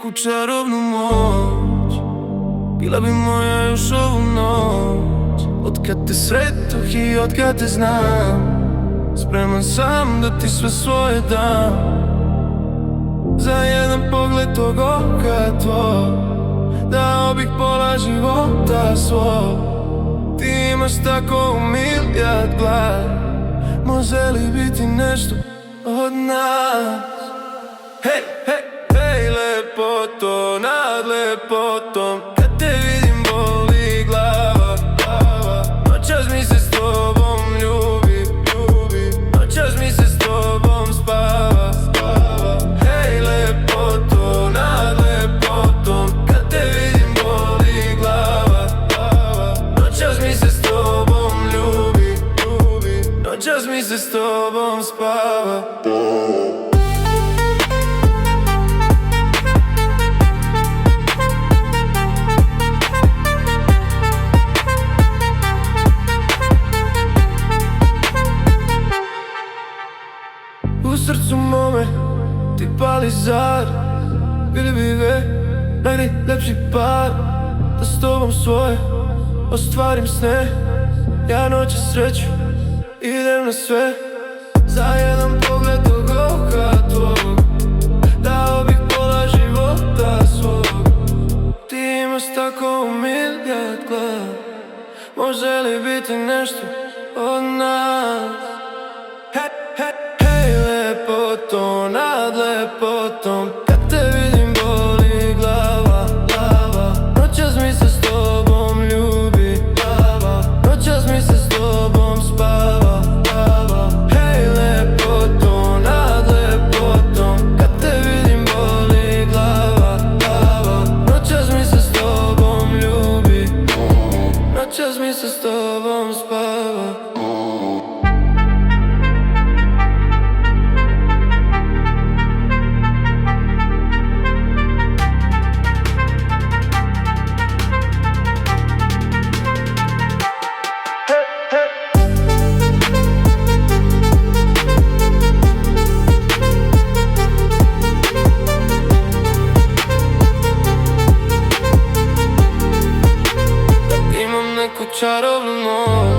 neku čarobnu moć, bila bi moja još ovu noć. Otkad te sretoh i otkad te znam, spreman sam da ti sve svoje dam. Za jedan pogled tog oka tvog, dao bih pola života svog. Ti imaš tako milijard glas, može li biti nešto od nas? Hej, hej, hej, lepoto nad lepotom, kad te vidim boli glava, glava. Noćas mi se s tobom ljubi, ljubi. Noćas mi se s tobom spava, spava. Hej, lepoto nad lepotom, kad te vidim boli glava, glava. Noćas mi se s tobom ljubi, ljubi. Noćas mi se s tobom spava. U srcu mome ti pali žar, bili bi najljepši par, da s tobom svoje ostvarim sne. Ja noći sreću, idem na sve. Za jedan pogled tog oka tvog, dao bih pola života svog. Ti imaš tako milijard glas, može li biti nešto od nas? Hej, hej, hej, lepoto nad lepotom, kad te vidim boli glava, glava. Noćas mi se s tobom ljubi, glava. Noćas mi se s tobom spava, glava. Hej, lepoto nad lepotom, kad te vidim boli glava, glava. Noćas mi se s tobom ljubi, noćas mi se s tobom spava. Čarobnu noć,